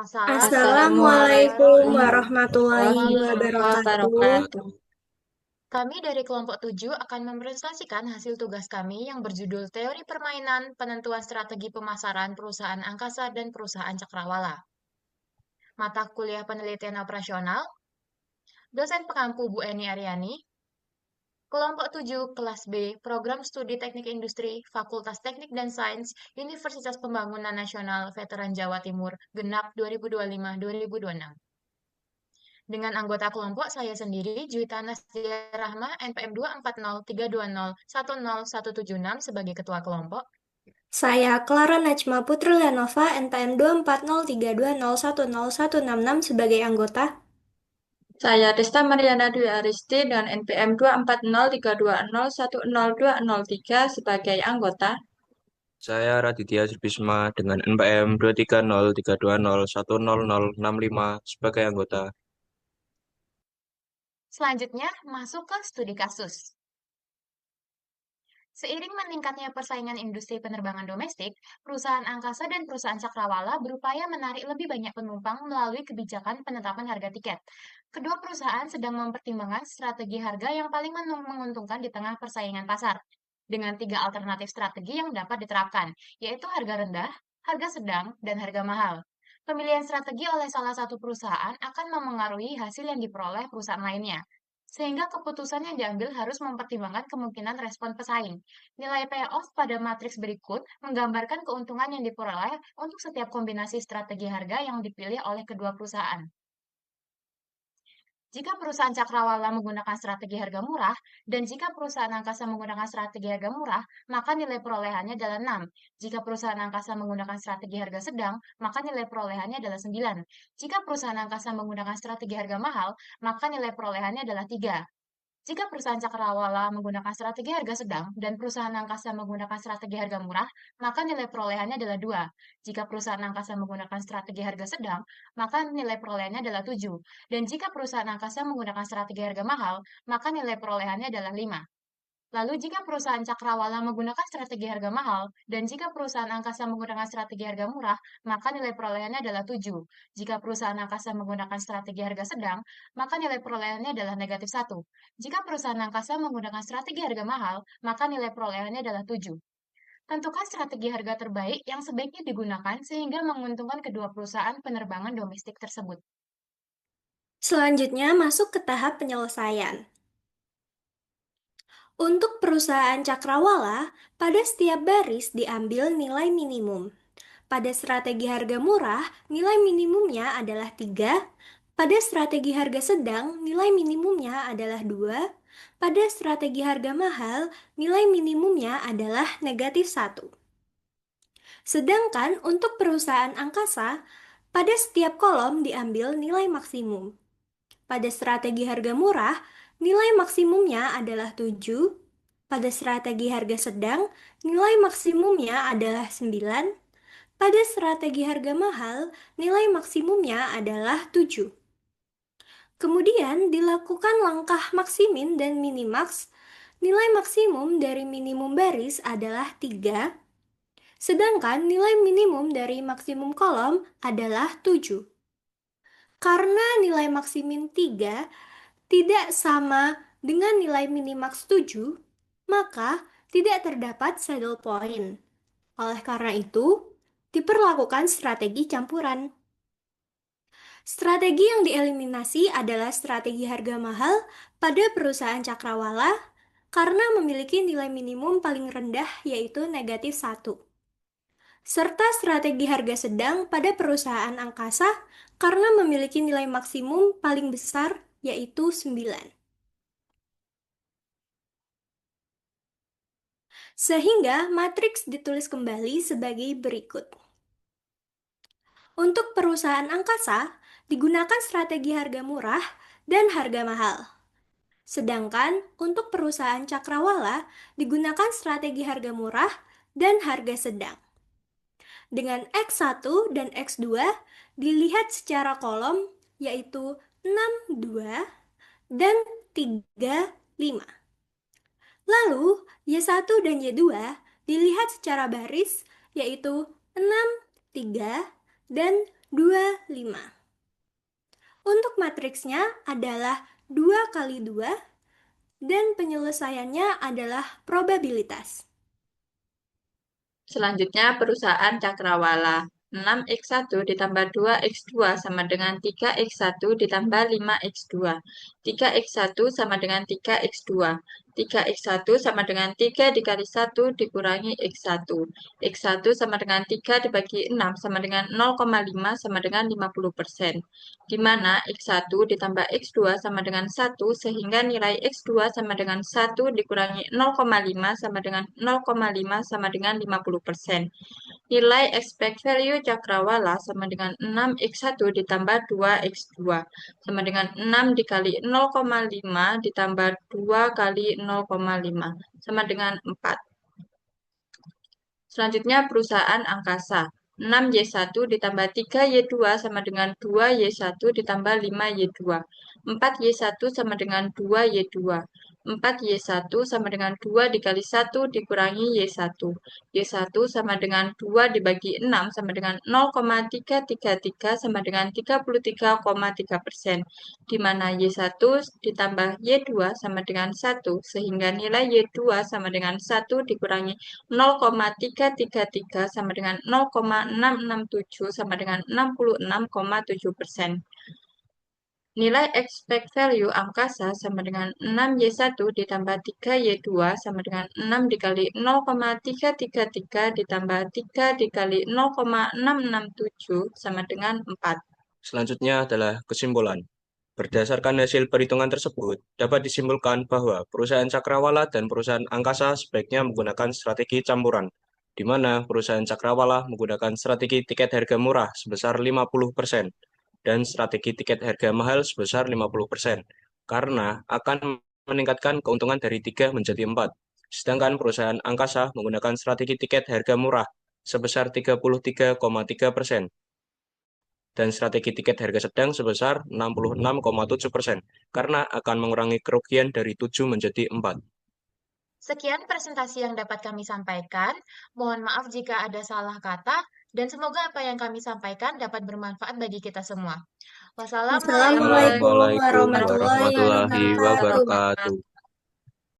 Assalamualaikum Assalamualaikum warahmatullahi warahmatullahi wabarakatuh. wabarakatuh. Kami dari kelompok 7 akan mempresentasikan hasil tugas kami yang berjudul Teori Permainan Penentuan Strategi Pemasaran Perusahaan Angkasa dan Perusahaan Cakrawala. Mata kuliah penelitian operasional, dosen pengampu Bu Eni Aryani, kelompok 7 kelas B, Program Studi Teknik Industri, Fakultas Teknik dan Sains, Universitas Pembangunan Nasional Veteran Jawa Timur, genap 2025-2026. Dengan anggota kelompok saya sendiri, Juwita Nastia Rahma, NPM 24032010176 sebagai ketua kelompok. Saya Clara Najma Putri Lanova, NPM 24032010166 sebagai anggota. Saya Desta Mariana Dwi Aristi dengan NPM 24032010203 sebagai anggota. Saya Raditya Surbisma dengan NPM 23032010065 sebagai anggota. Selanjutnya, masuk ke studi kasus. Seiring meningkatnya persaingan industri penerbangan domestik, perusahaan angkasa dan perusahaan cakrawala berupaya menarik lebih banyak penumpang melalui kebijakan penetapan harga tiket. Kedua perusahaan sedang mempertimbangkan strategi harga yang paling menguntungkan di tengah persaingan pasar, dengan 3 alternatif strategi yang dapat diterapkan, yaitu harga rendah, harga sedang, dan harga mahal. Pemilihan strategi oleh salah satu perusahaan akan memengaruhi hasil yang diperoleh perusahaan lainnya, sehingga keputusan yang diambil harus mempertimbangkan kemungkinan respon pesaing. Nilai payoff pada matriks berikut menggambarkan keuntungan yang diperoleh untuk setiap kombinasi strategi harga yang dipilih oleh kedua perusahaan. Jika perusahaan cakrawala menggunakan strategi harga murah, dan jika perusahaan angkasa menggunakan strategi harga murah, maka nilai perolehannya adalah 6. Jika perusahaan angkasa menggunakan strategi harga sedang, maka nilai perolehannya adalah 9. Jika perusahaan angkasa menggunakan strategi harga mahal, maka nilai perolehannya adalah 3. Jika perusahaan cakrawala menggunakan strategi harga sedang dan perusahaan angkasa menggunakan strategi harga murah, maka nilai perolehannya adalah 2. Jika perusahaan angkasa menggunakan strategi harga sedang, maka nilai perolehannya adalah 7. Dan jika perusahaan angkasa menggunakan strategi harga mahal, maka nilai perolehannya adalah 5. Lalu jika perusahaan cakrawala menggunakan strategi harga mahal, dan jika perusahaan angkasa menggunakan strategi harga murah, maka nilai perolehannya adalah 7. Jika perusahaan angkasa menggunakan strategi harga sedang, maka nilai perolehannya adalah negatif 1. Jika perusahaan angkasa menggunakan strategi harga mahal, maka nilai perolehannya adalah 7. Tentukan strategi harga terbaik yang sebaiknya digunakan sehingga menguntungkan kedua perusahaan penerbangan domestik tersebut. Selanjutnya masuk ke tahap penyelesaian. Untuk perusahaan cakrawala, pada setiap baris diambil nilai minimum. Pada strategi harga murah, nilai minimumnya adalah 3. Pada strategi harga sedang, nilai minimumnya adalah 2. Pada strategi harga mahal, nilai minimumnya adalah negatif 1. Sedangkan untuk perusahaan angkasa, pada setiap kolom diambil nilai maksimum. Pada strategi harga murah, nilai maksimumnya adalah 7. Pada strategi harga sedang, nilai maksimumnya adalah 9. Pada strategi harga mahal, nilai maksimumnya adalah 7. Kemudian dilakukan langkah maksimin dan minimaks. Nilai maksimum dari minimum baris adalah 3, sedangkan nilai minimum dari maksimum kolom adalah 7. Karena nilai maksimum 3 tidak sama dengan nilai minimaks 7, maka tidak terdapat saddle point. Oleh karena itu, diperlakukan strategi campuran. Strategi yang dieliminasi adalah strategi harga mahal pada perusahaan cakrawala karena memiliki nilai minimum paling rendah yaitu negatif 1. Serta strategi harga sedang pada perusahaan angkasa karena memiliki nilai maksimum paling besar yaitu 9. Sehingga matriks ditulis kembali sebagai berikut. Untuk perusahaan angkasa, digunakan strategi harga murah dan harga mahal. Sedangkan untuk perusahaan cakrawala, digunakan strategi harga murah dan harga sedang. Dengan X1 dan X2 dilihat secara kolom, yaitu 6, 2, dan 3, 5. Lalu, Y1 dan Y2 dilihat secara baris, yaitu 6, 3, dan 25. Untuk matriksnya adalah 2 kali 2 dan penyelesaiannya adalah probabilitas. Selanjutnya perusahaan Cakrawala. 6x1 ditambah 2x2 sama dengan 3x1 ditambah 5x2. 3x1 sama dengan 3x2. 3x1 sama dengan 3 dikali 1 dikurangi x1. x1 sama dengan 3 dibagi 6 sama dengan 0,5 sama dengan 50%. Di mana x1 ditambah x2 sama dengan 1 sehingga nilai x2 sama dengan 1 dikurangi 0,5 sama dengan 0,5 sama dengan 50%. Nilai expect value Cakrawala sama dengan 6x1 ditambah 2x2 sama dengan 6 dikali 0,5 ditambah 2 kali 0,5 sama dengan 4. Selanjutnya perusahaan angkasa. 6Y1 ditambah 3Y2 sama dengan 2Y1 ditambah 5Y2. 4Y1 sama dengan 2Y2. 4Y1 sama dengan 2 dikali 1 dikurangi Y1. Y1 sama dengan 2 dibagi 6 sama dengan 0,333 sama dengan 33,3%. Di mana Y1 ditambah Y2 sama dengan 1 sehingga nilai Y2 sama dengan 1 dikurangi 0,333 sama dengan 0,667 sama dengan 66,7%. Nilai expect value angkasa sama dengan 6Y1 ditambah 3Y2 sama dengan 6 dikali 0,333 ditambah 3 dikali 0,667 sama dengan 4. Selanjutnya adalah kesimpulan. Berdasarkan hasil perhitungan tersebut, dapat disimpulkan bahwa perusahaan Cakrawala dan perusahaan Angkasa sebaiknya menggunakan strategi campuran, di mana perusahaan Cakrawala menggunakan strategi tiket harga murah sebesar 50% dan strategi tiket harga mahal sebesar 50%, karena akan meningkatkan keuntungan dari 3 menjadi 4. Sedangkan perusahaan Angkasa menggunakan strategi tiket harga murah sebesar 33,3% dan strategi tiket harga sedang sebesar 66,7%, karena akan mengurangi kerugian dari 7 menjadi 4. Sekian presentasi yang dapat kami sampaikan. Mohon maaf jika ada salah kata, dan semoga apa yang kami sampaikan dapat bermanfaat bagi kita semua. Wassalamualaikum Wassalamualaikum Assalamualaikum warahmatullahi warahmatullahi wabarakatuh. wabarakatuh.